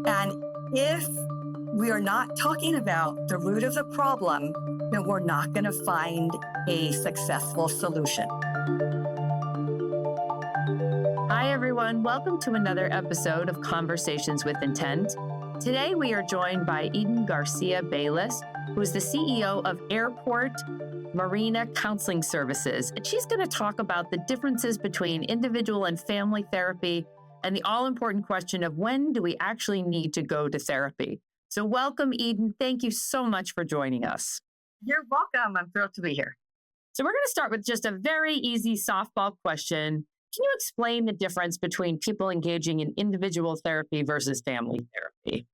And if we are not talking about the root of the problem, then we're not going to find a successful solution. Hi, everyone. Welcome to another episode of Conversations with Intent. Today, we are joined by Eden Garcia Balis, who is the CEO of Airport Marina Counseling Services. And she's going to talk about the differences between individual and family therapy and the all-important question of when do we actually need to go to therapy. So welcome, Eden. Thank you so much for joining us. You're welcome. I'm thrilled to be here. So we're going to start with just a very easy softball question. Can you explain the difference between people engaging in individual therapy versus family therapy?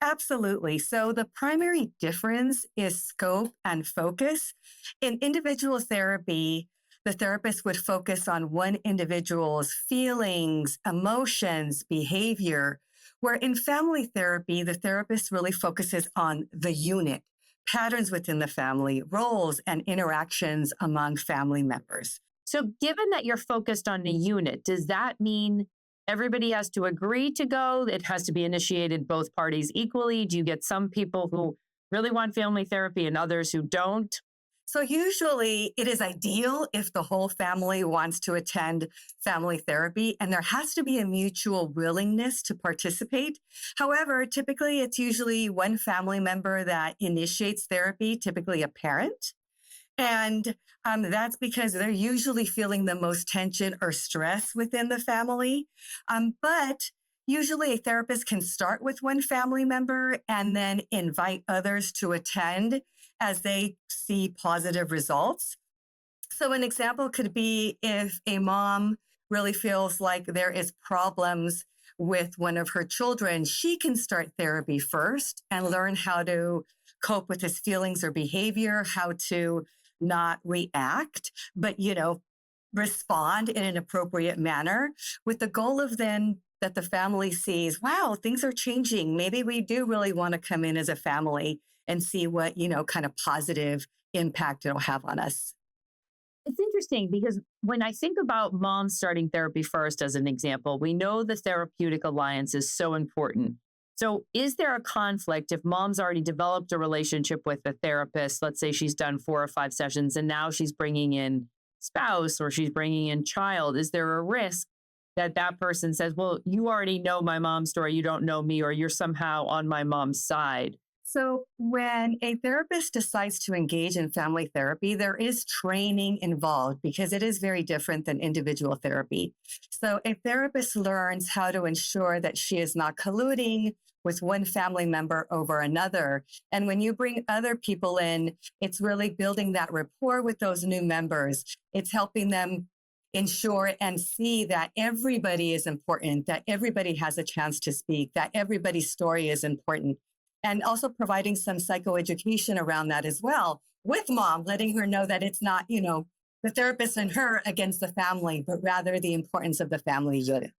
Absolutely. So the primary difference is scope and focus. In individual therapy, the therapist would focus on one individual's feelings, emotions, behavior, where in family therapy, the therapist really focuses on the unit, patterns within the family, roles, and interactions among family members. So given that you're focused on the unit, does that mean everybody has to agree to go? It has to be initiated both parties equally? Do you get some people who really want family therapy and others who don't? So usually it is ideal if the whole family wants to attend family therapy, and there has to be a mutual willingness to participate. However, typically it's usually one family member that initiates therapy, typically a parent. And that's because they're usually feeling the most tension or stress within the family. But usually a therapist can start with one family member and then invite others to attend as they see positive results. So an example could be if a mom really feels like there is problems with one of her children, she can start therapy first and learn how to cope with his feelings or behavior, how to not react, but, respond in an appropriate manner with the goal of then that the family sees, wow, things are changing. Maybe we do really want to come in as a family and see what, kind of positive impact it'll have on us. It's interesting because when I think about moms starting therapy first, as an example, we know the therapeutic alliance is so important. So is there a conflict if mom's already developed a relationship with a therapist? Let's say she's done 4 or 5 sessions and now she's bringing in spouse or she's bringing in child. Is there a risk that that person says, well, you already know my mom's story, you don't know me, or you're somehow on my mom's side? So when a therapist decides to engage in family therapy, there is training involved because it is very different than individual therapy. So a therapist learns how to ensure that she is not colluding with one family member over another. And when you bring other people in, it's really building that rapport with those new members. It's helping them ensure and see that everybody is important, that everybody has a chance to speak, that everybody's story is important. And also providing some psychoeducation around that as well with mom, letting her know that it's not, the therapist and her against the family, but rather the importance of the family unit.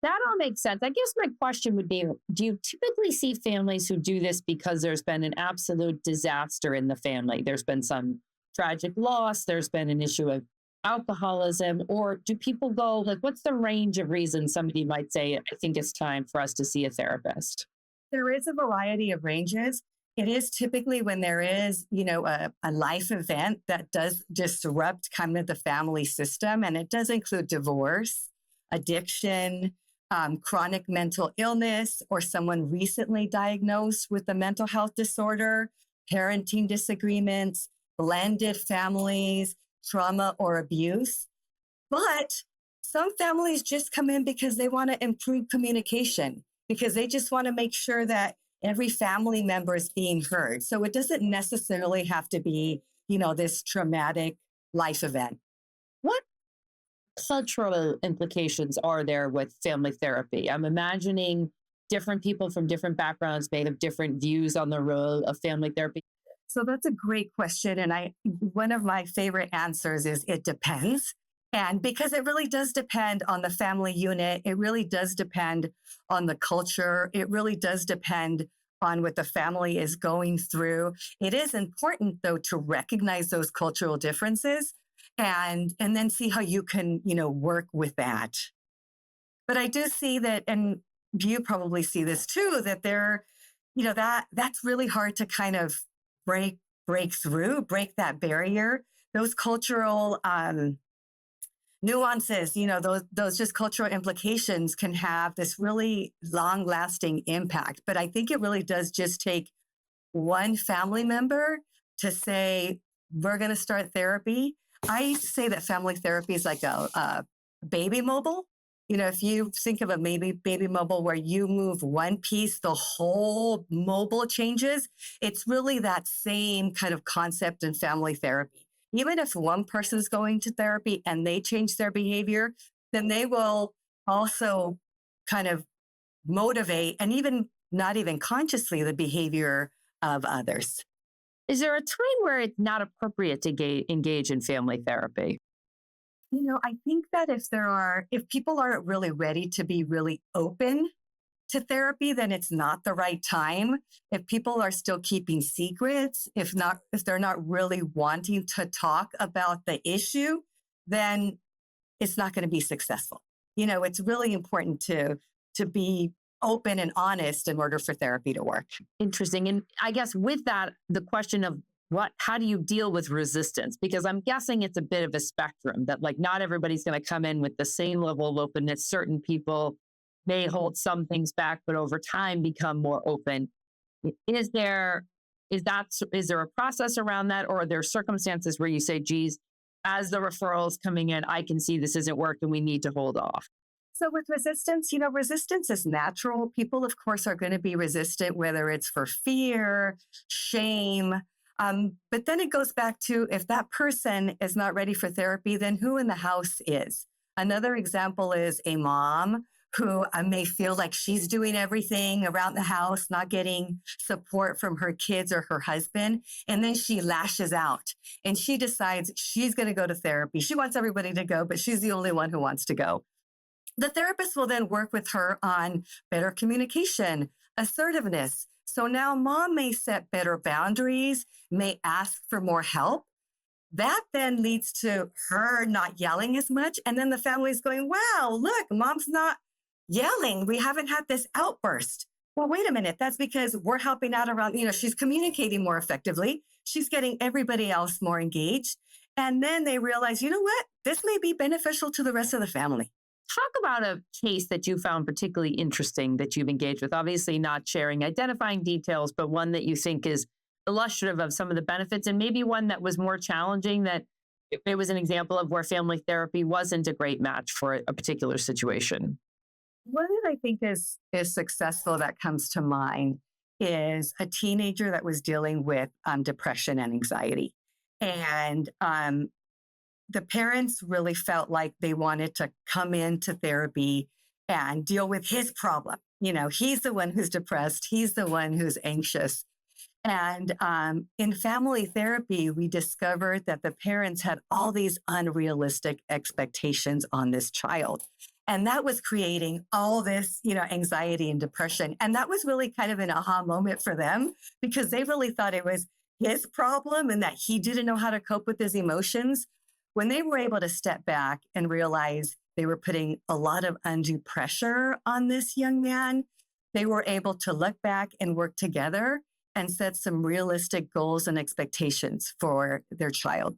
That all makes sense. I guess my question would be, do you typically see families who do this because there's been an absolute disaster in the family? There's been some tragic loss, there's been an issue of alcoholism, or do people go, like, what's the range of reasons somebody might say, I think it's time for us to see a therapist? There is a variety of ranges. It is typically when there is, a life event that does disrupt kind of the family system. And it does include divorce, addiction, chronic mental illness, or someone recently diagnosed with a mental health disorder, parenting disagreements, blended families, trauma or abuse. But some families just come in because they want to improve communication, because they just want to make sure that every family member is being heard. So it doesn't necessarily have to be, this traumatic life event. What cultural implications are there with family therapy? I'm imagining different people from different backgrounds may have different views on the role of family therapy. So that's a great question. And one of my favorite answers is it depends. And because it really does depend on the family unit, it really does depend on the culture. It really does depend on what the family is going through. It is important, though, to recognize those cultural differences and then see how you can, work with that. But I do see that, and you probably see this too, that that's really hard to kind of break break that barrier. Those cultural nuances, those just cultural implications can have this really long lasting impact. But I think it really does just take one family member to say, we're going to start therapy. I used to say that family therapy is like a baby mobile. If you think of a baby mobile where you move one piece, the whole mobile changes. It's really that same kind of concept in family therapy. Even if one person is going to therapy and they change their behavior, then they will also kind of motivate and even not even consciously the behavior of others. Is there a time where it's not appropriate to engage in family therapy? I think that if people aren't really ready to be really open to therapy, then it's not the right time. If people are still keeping secrets, if they're not really wanting to talk about the issue, then it's not going to be successful. It's really important to be open and honest in order for therapy to work. Interesting. And I guess with that, the question of how do you deal with resistance? Because I'm guessing it's a bit of a spectrum that like not everybody's going to come in with the same level of openness. Certain people may hold some things back, but over time become more open. Is there a process around that, or are there circumstances where you say, geez, as the referrals coming in, I can see this isn't working, we need to hold off? So with resistance, resistance is natural. People, of course, are going to be resistant, whether it's for fear, shame. But then it goes back to, if that person is not ready for therapy, then who in the house is? Another example is a mom who may feel like she's doing everything around the house, not getting support from her kids or her husband. And then she lashes out and she decides she's going to go to therapy. She wants everybody to go, but she's the only one who wants to go. The therapist will then work with her on better communication, assertiveness. So now mom may set better boundaries, may ask for more help. That then leads to her not yelling as much. And then the family's going, wow, look, mom's not yelling. We haven't had this outburst. Well, wait a minute. That's because we're helping out around, she's communicating more effectively. She's getting everybody else more engaged. And then they realize, you know what? This may be beneficial to the rest of the family. Talk about a case that you found particularly interesting that you've engaged with. Obviously not sharing identifying details, but one that you think is illustrative of some of the benefits, and maybe one that was more challenging, that it was an example of where family therapy wasn't a great match for a particular situation. One that I think is successful that comes to mind is a teenager that was dealing with depression and anxiety. And the parents really felt like they wanted to come into therapy and deal with his problem. He's the one who's depressed. He's the one who's anxious. And in family therapy, we discovered that the parents had all these unrealistic expectations on this child. And that was creating all this, anxiety and depression. And that was really kind of an aha moment for them, because they really thought it was his problem and that he didn't know how to cope with his emotions. When they were able to step back and realize they were putting a lot of undue pressure on this young man, they were able to look back and work together and set some realistic goals and expectations for their child.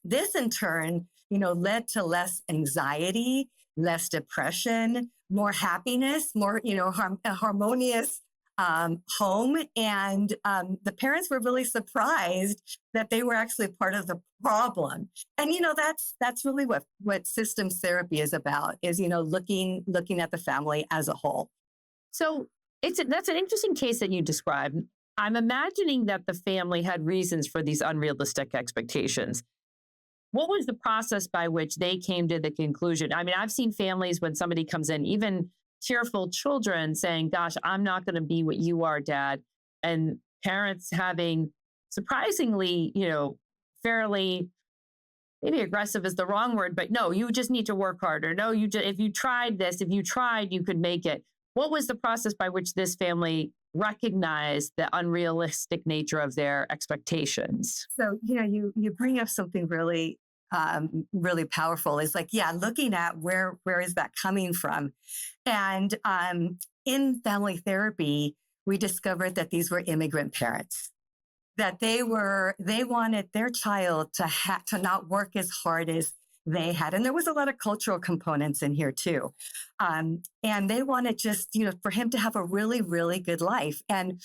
This in turn, led to less anxiety, less depression, more happiness, more, a harmonious home. And the parents were really surprised that they were actually part of the problem. And, that's really what systems therapy is about, is, looking at the family as a whole. So that's an interesting case that you described. I'm imagining that the family had reasons for these unrealistic expectations. What was the process by which they came to the conclusion? I mean, I've seen families when somebody comes in, even tearful children saying, gosh, I'm not going to be what you are, Dad. And parents having surprisingly, fairly, maybe aggressive is the wrong word, but no, you just need to work harder. No, if you tried this, if you tried, you could make it. What was the process by which this family recognized the unrealistic nature of their expectations? So, you bring up something really really powerful is like, yeah, looking at where is that coming from? And in family therapy, we discovered that these were immigrant parents, that they wanted their child to not work as hard as they had. And there was a lot of cultural components in here too. And they wanted just, for him to have a really, really good life. And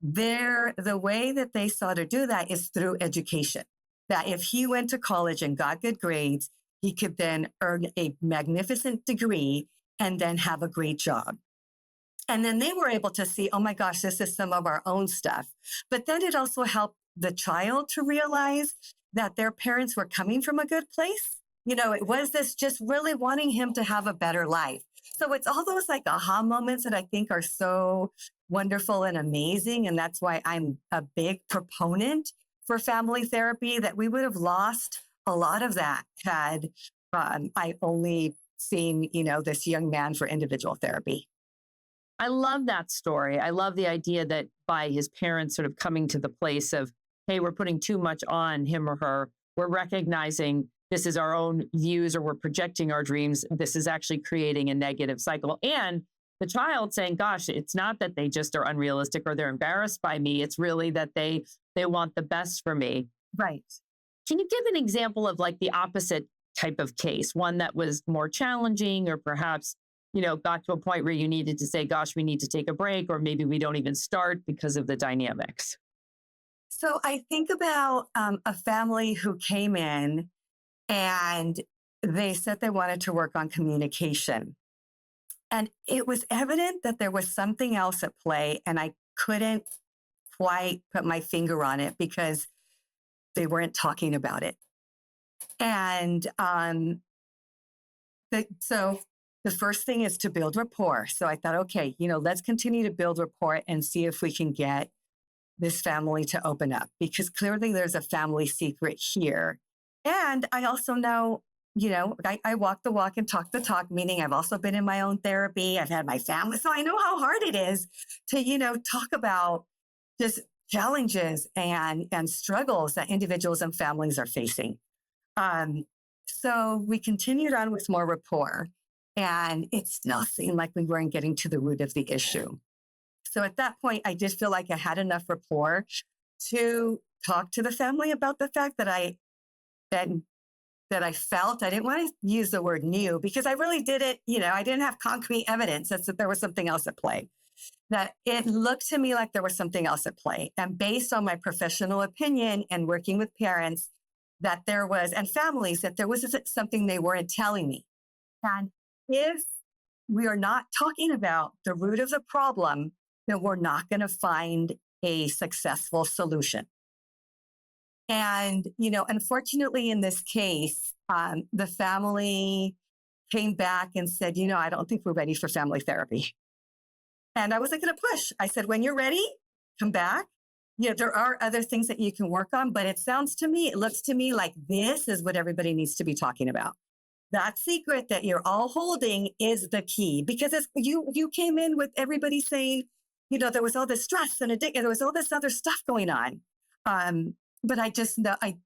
the way that they saw to do that is through education. That if he went to college and got good grades, he could then earn a magnificent degree and then have a great job. And then they were able to see, oh my gosh, this is some of our own stuff. But then it also helped the child to realize that their parents were coming from a good place. It was this just really wanting him to have a better life. So it's all those like aha moments that I think are so wonderful and amazing. And that's why I'm a big proponent for family therapy, that we would have lost a lot of that had I only seen, this young man for individual therapy. I love that story. I love the idea that by his parents sort of coming to the place of, hey, we're putting too much on him or her. We're recognizing this is our own views, or we're projecting our dreams. This is actually creating a negative cycle. And the child saying, gosh, it's not that they just are unrealistic or they're embarrassed by me. It's really that they want the best for me. Right. Can you give an example of like the opposite type of case, one that was more challenging, or perhaps got to a point where you needed to say, gosh, we need to take a break, or maybe we don't even start because of the dynamics? So I think about a family who came in and they said they wanted to work on communication. And it was evident that there was something else at play, and I couldn't quite put my finger on it because they weren't talking about it. And so the first thing is to build rapport. So I thought, okay, let's continue to build rapport and see if we can get this family to open up, because clearly there's a family secret here. And I also know, I walk the walk and talk the talk, meaning I've also been in my own therapy. I've had my family. So I know how hard it is to, talk about just challenges and struggles that individuals and families are facing. So we continued on with more rapport, and it still seemed like we weren't getting to the root of the issue. So at that point, I did feel like I had enough rapport to talk to the family about the fact that I felt, I didn't want to use the word new because I really didn't, I didn't have concrete evidence that there was something else at play. That it looked to me like there was something else at play. And based on my professional opinion and working with parents, that there was, and families, that there was something they weren't telling me. And if we are not talking about the root of the problem, then we're not going to find a successful solution. And, unfortunately in this case, the family came back and said, I don't think we're ready for family therapy. And I wasn't going to push. I said, when you're ready, come back. There are other things that you can work on, but it looks to me like this is what everybody needs to be talking about. That secret that you're all holding is the key, because you came in with everybody saying, there was all this stress and addiction, there was all this other stuff going on. But I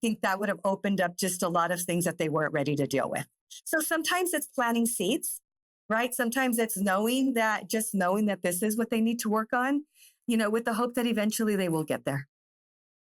think that would have opened up just a lot of things that they weren't ready to deal with. So sometimes it's planting seeds, right? Sometimes it's knowing that this is what they need to work on, with the hope that eventually they will get there.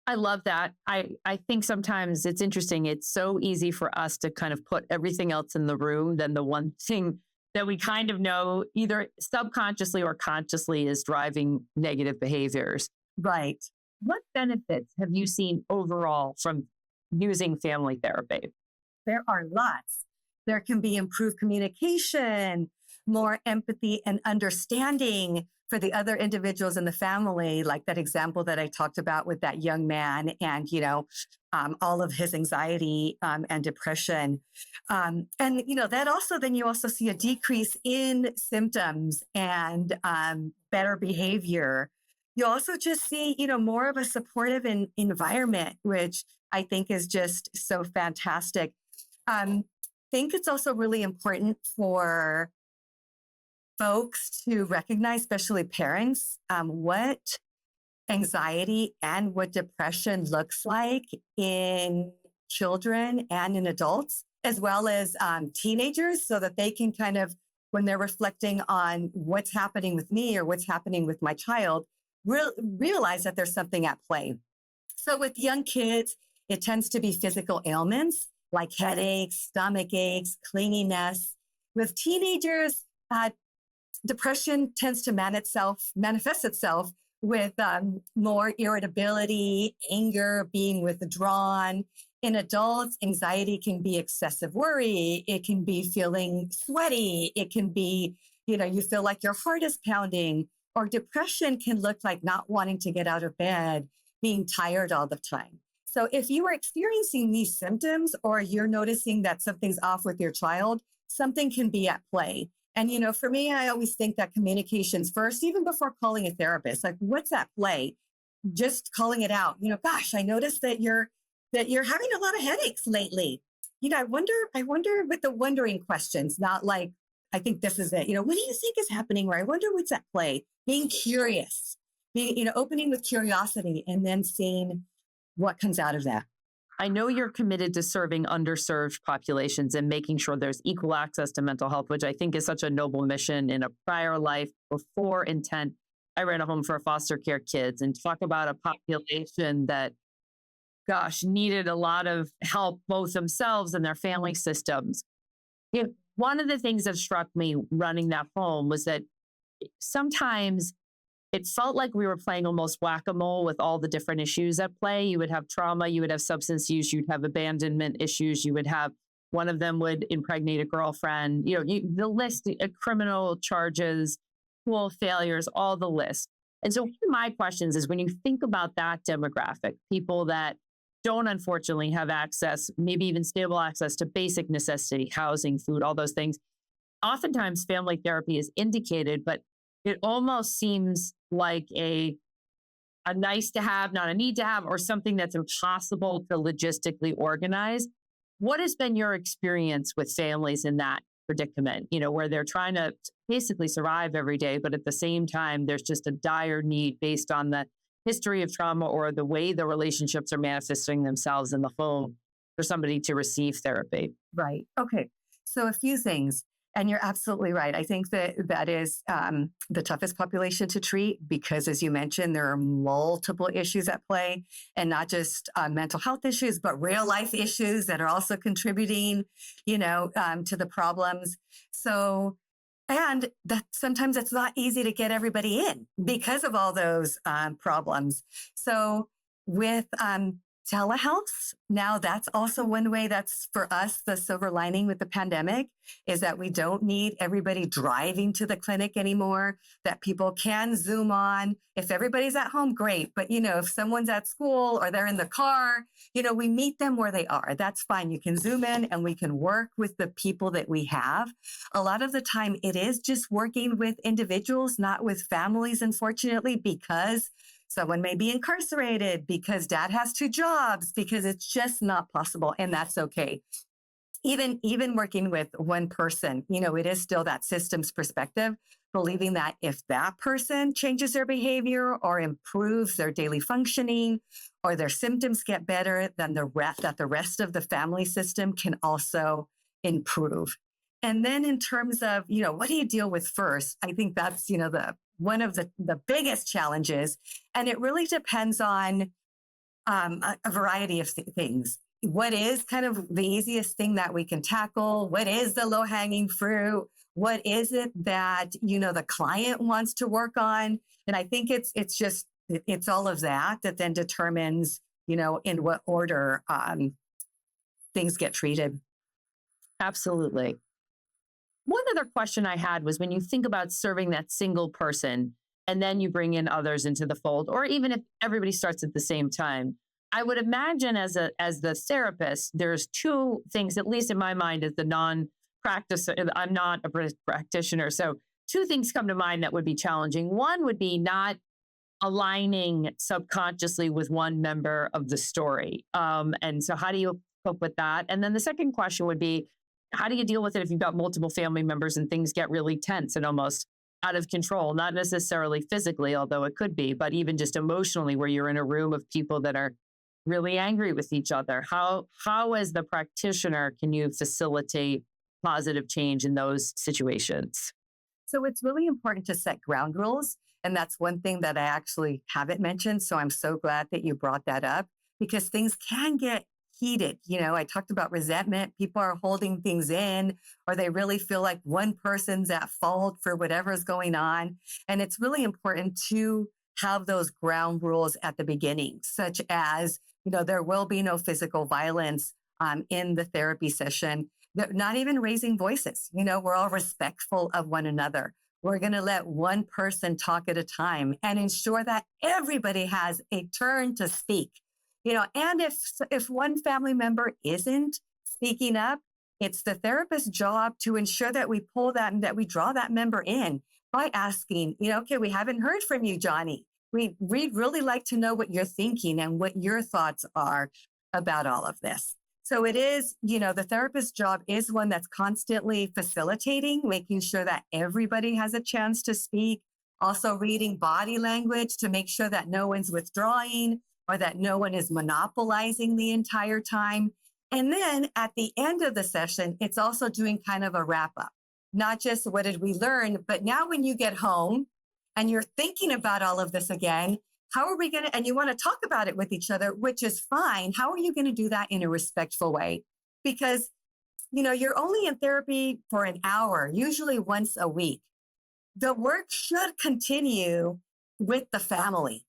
I love that. I think sometimes it's interesting. It's so easy for us to kind of put everything else in the room than the one thing that we kind of know either subconsciously or consciously is driving negative behaviors. Right. What benefits have you seen overall from using family therapy? There are lots. There can be improved communication, more empathy and understanding for the other individuals in the family, like that example that I talked about with that young man and, all of his anxiety and depression. That also, then you also see a decrease in symptoms and better behavior. You also just see, more of a supportive environment, which I think is just so fantastic. I think it's also really important for folks to recognize, especially parents, what anxiety and what depression looks like in children and in adults, as well as teenagers, so that they can kind of, when they're reflecting on what's happening with me or what's happening with my child, realize that there's something at play. So with young kids, it tends to be physical ailments like headaches, stomach aches, clinginess. With teenagers, depression tends to manifest itself with more irritability, anger, being withdrawn. In adults, anxiety can be excessive worry. It can be feeling sweaty. It can be, you feel like your heart is pounding. Or depression can look like not wanting to get out of bed, being tired all the time. So if you are experiencing these symptoms or you're noticing that something's off with your child, something can be at play. And, for me, I always think that communication's first, even before calling a therapist. Like, what's at play? Just calling it out. Gosh, I noticed that you're having a lot of headaches lately. I wonder with the wondering questions, not like, I think this is it. What do you think is happening? Or I wonder what's at play. Being curious, opening with curiosity and then seeing what comes out of that. I know you're committed to serving underserved populations and making sure there's equal access to mental health, which I think is such a noble mission. In a prior life before intent, I ran a home for foster care kids, and talk about a population that, gosh, needed a lot of help, both themselves and their family systems. One of the things that struck me running that home was that sometimes it felt like we were playing almost whack-a-mole with all the different issues at play. You would have trauma, you would have substance use, you'd have abandonment issues, you would have one of them would impregnate a girlfriend, the list, criminal charges, school failures, all the list. And so one of my questions is, when you think about that demographic, people that don't unfortunately have access, maybe even stable access to basic necessity, housing, food, all those things, oftentimes family therapy is indicated, but it almost seems like a nice to have, not a need to have, or something that's impossible to logistically organize. What has been your experience with families in that predicament, where they're trying to basically survive every day, but at the same time, there's just a dire need based on the history of trauma or the way the relationships are manifesting themselves in the home for somebody to receive therapy? Right. Okay. So a few things. And you're absolutely right. I think that is the toughest population to treat because, as you mentioned, there are multiple issues at play, and not just mental health issues, but real life issues that are also contributing, to the problems. So, and that sometimes it's not easy to get everybody in because of all those problems. So with telehealth, now that's also one way that's for us, the silver lining with the pandemic is that we don't need everybody driving to the clinic anymore, that people can Zoom on. If everybody's at home, great. But, if someone's at school or they're in the car, we meet them where they are. That's fine. You can Zoom in and we can work with the people that we have. A lot of the time it is just working with individuals, not with families, unfortunately, because someone may be incarcerated, because dad has 2 jobs, because it's just not possible. And that's okay. Even working with one person, it is still that systems perspective, believing that if that person changes their behavior or improves their daily functioning or their symptoms get better, then the rest of the family system can also improve. And then in terms of, what do you deal with first? I think that's, one of the biggest challenges. And it really depends on a variety of things. What is kind of the easiest thing that we can tackle? What is the low-hanging fruit? What is it that, the client wants to work on? And I think it's all of that then determines, in what order things get treated. Absolutely. One other question I had was, when you think about serving that single person and then you bring in others into the fold, or even if everybody starts at the same time, I would imagine as the therapist, there's 2 things, at least in my mind, as the non-practitioner. I'm not a practitioner. So 2 things come to mind that would be challenging. One would be not aligning subconsciously with one member of the story. And so how do you cope with that? And then the second question would be, how do you deal with it if you've got multiple family members and things get really tense and almost out of control, not necessarily physically, although it could be, but even just emotionally, where you're in a room of people that are really angry with each other? How as the practitioner can you facilitate positive change in those situations? So it's really important to set ground rules. And that's one thing that I actually haven't mentioned. So I'm so glad that you brought that up because things can get heated. I talked about resentment. People are holding things in, or they really feel like one person's at fault for whatever's going on. And it's really important to have those ground rules at the beginning, such as, there will be no physical violence in the therapy session. They're not even raising voices. We're all respectful of one another. We're going to let one person talk at a time and ensure that everybody has a turn to speak. And if one family member isn't speaking up, it's the therapist's job to ensure that we pull that and that we draw that member in by asking, okay, we haven't heard from you, Johnny. We'd really like to know what you're thinking and what your thoughts are about all of this. So it is, the therapist's job is one that's constantly facilitating, making sure that everybody has a chance to speak, also reading body language to make sure that no one's withdrawing or that no one is monopolizing the entire time. And then at the end of the session, it's also doing kind of a wrap up, not just what did we learn, but now when you get home and you're thinking about all of this again, how are we going to, and you want to talk about it with each other, which is fine. How are you going to do that in a respectful way? Because, you're only in therapy for an hour, usually once a week. The work should continue with the family,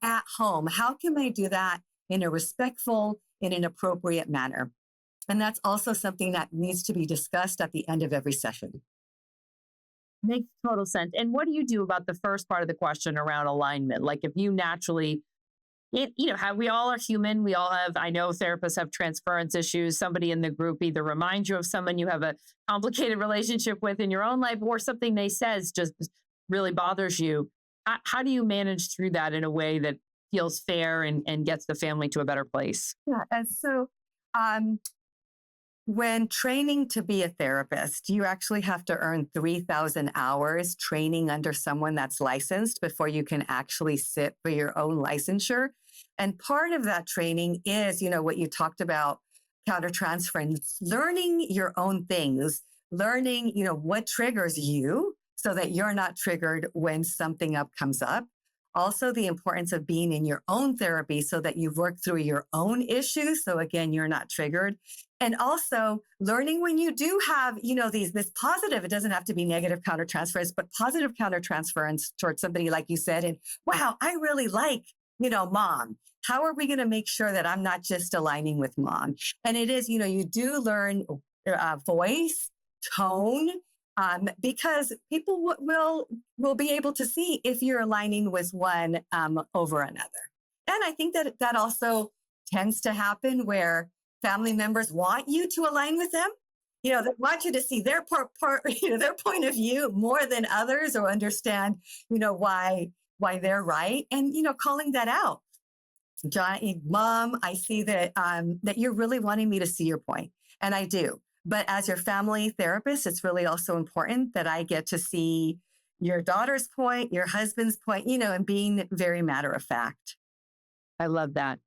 at home. How can I do that in a respectful, in an appropriate manner? And that's also something that needs to be discussed at the end of every session. Makes total sense. And what do you do about the first part of the question around alignment? Like if you naturally, how we all are human. We all have, I know therapists have transference issues. Somebody in the group either reminds you of someone you have a complicated relationship with in your own life, or something they says just really bothers you. How do you manage through that in a way that feels fair and gets the family to a better place? Yeah. And so, when training to be a therapist, you actually have to earn 3,000 hours training under someone that's licensed before you can actually sit for your own licensure. And part of that training is, what you talked about, countertransference, learning your own things, learning, what triggers you so that you're not triggered when something comes up. Also, the importance of being in your own therapy so that you've worked through your own issues. So again, you're not triggered. And also learning when you do have, this positive, it doesn't have to be negative countertransference, but positive countertransference towards somebody, like you said, and wow, I really like, mom. How are we going to make sure that I'm not just aligning with mom? And it is, you do learn voice, tone, because people will be able to see if you're aligning with one over another. And I think that also tends to happen where family members want you to align with them. They want you to see their their point of view more than others, or understand, why they're right, and calling that out. Johnny, mom, I see that that you're really wanting me to see your point, and I do. But as your family therapist, it's really also important that I get to see your daughter's point, your husband's point, and being very matter of fact. I love that.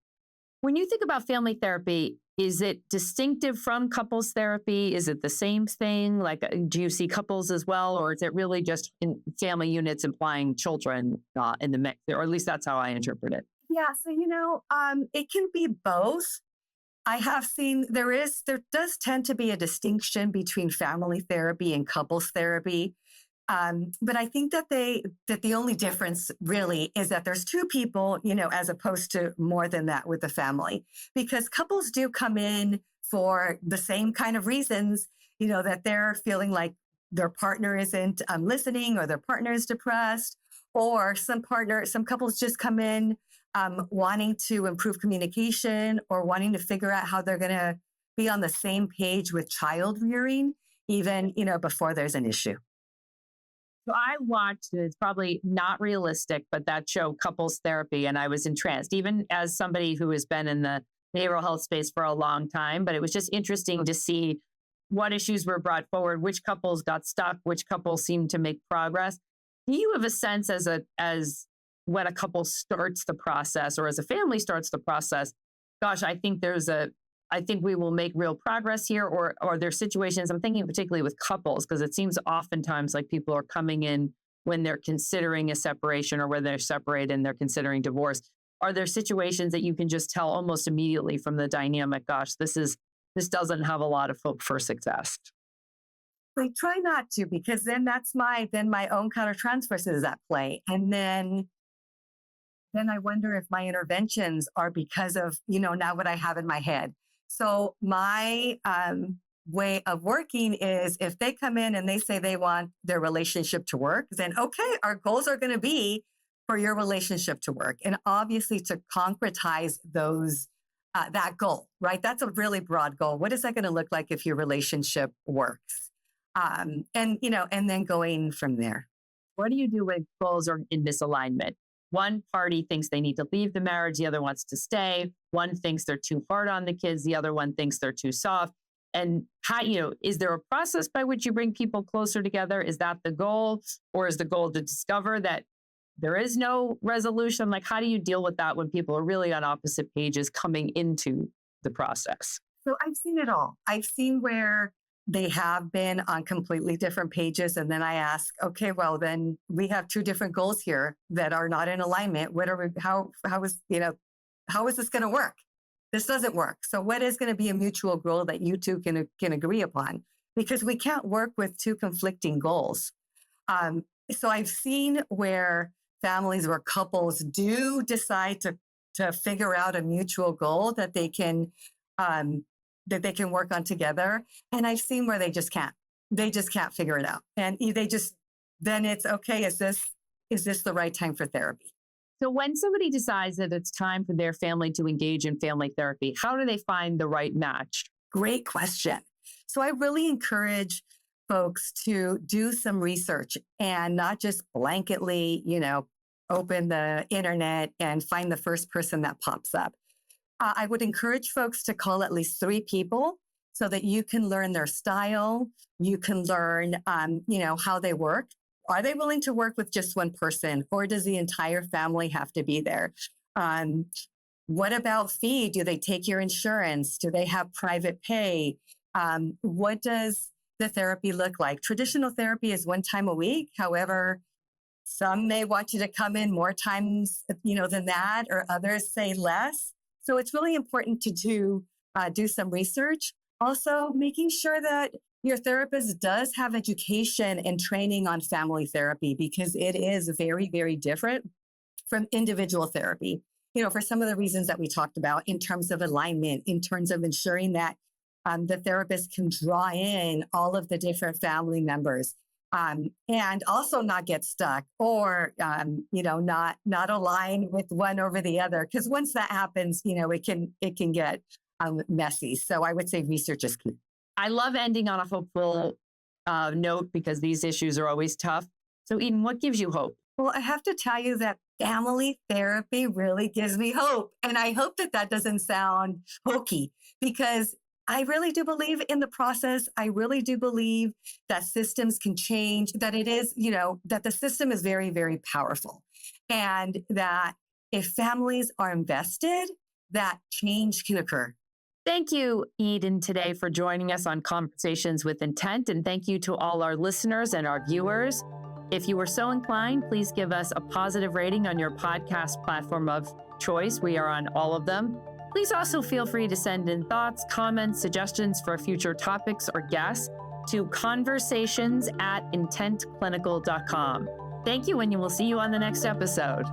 When you think about family therapy, is it distinctive from couples therapy? Is it the same thing? Like, do you see couples as well? Or is it really just in family units implying children in the mix? Or at least that's how I interpret it. Yeah. So, it can be both. I have seen there does tend to be a distinction between family therapy and couples therapy. But I think that the only difference really is that there's two people, as opposed to more than that with the family, because couples do come in for the same kind of reasons, that they're feeling like their partner isn't listening, or their partner is depressed, or some couples just come in wanting to improve communication, or wanting to figure out how they're going to be on the same page with child rearing, even, before there's an issue. So I watched, it's probably not realistic, but that show Couples Therapy, and I was entranced, even as somebody who has been in the behavioral health space for a long time. But it was just interesting to see what issues were brought forward, which couples got stuck, which couples seemed to make progress. Do you have a sense as when a couple starts the process, or as a family starts the process, Gosh, I think we will make real progress here, or there's situations, I'm thinking particularly with couples, because it seems oftentimes like people are coming in when they're considering a separation or when they're separated and they're considering divorce. Are there situations that you can just tell almost immediately from the dynamic, gosh, this doesn't have a lot of hope for success? I try not to, because then my own countertransference is at play. And then I wonder if my interventions are because of, now what I have in my head. So my way of working is if they come in and they say they want their relationship to work, then okay, our goals are going to be for your relationship to work. And obviously to concretize that goal, right? That's a really broad goal. What is that going to look like if your relationship works? And then going from there. What do you do when goals are in misalignment? One party thinks they need to leave the marriage, the other wants to stay. One thinks they're too hard on the kids, the other one thinks they're too soft. And how, is there a process by which you bring people closer together? Is that the goal? Or is the goal to discover that there is no resolution? Like, how do you deal with that when people are really on opposite pages coming into the process? So I've seen it all. I've seen where they have been on completely different pages. And then I ask, okay, well, then we have two different goals here that are not in alignment. How is this going to work? This doesn't work. So what is going to be a mutual goal that you two can agree upon? Because we can't work with two conflicting goals. So I've seen where families, where couples do decide to figure out a mutual goal that they can work on together. And I've seen where they just can't figure it out. And then it's okay. Is this the right time for therapy? So when somebody decides that it's time for their family to engage in family therapy, how do they find the right match? Great question. So I really encourage folks to do some research and not just blanketly, open the internet and find the first person that pops up. I would encourage folks to call at least 3 people so that you can learn their style. You can learn, how they work. Are they willing to work with just one person, or does the entire family have to be there? What about fee? Do they take your insurance? Do they have private pay? What does the therapy look like? Traditional therapy is 1 time a week. However, some may want you to come in more times, than that, or others say less. So it's really important to do some research. Also, making sure that your therapist does have education and training on family therapy, because it is very, very different from individual therapy. For some of the reasons that we talked about in terms of alignment, in terms of ensuring that the therapist can draw in all of the different family members, and also not get stuck or, not align with one over the other. Because once that happens, it can get messy. So I would say research is key. I love ending on a hopeful note, because these issues are always tough. So Eden, what gives you hope? Well, I have to tell you that family therapy really gives me hope. And I hope that doesn't sound hokey, because I really do believe in the process. I really do believe that systems can change, that it is, that the system is very, very powerful. And that if families are invested, that change can occur. Thank you, Eden, today for joining us on Conversations with Intent. And thank you to all our listeners and our viewers. If you were so inclined, please give us a positive rating on your podcast platform of choice. We are on all of them. Please also feel free to send in thoughts, comments, suggestions for future topics or guests to conversations@intentclinical.com. Thank you, and we'll see you on the next episode.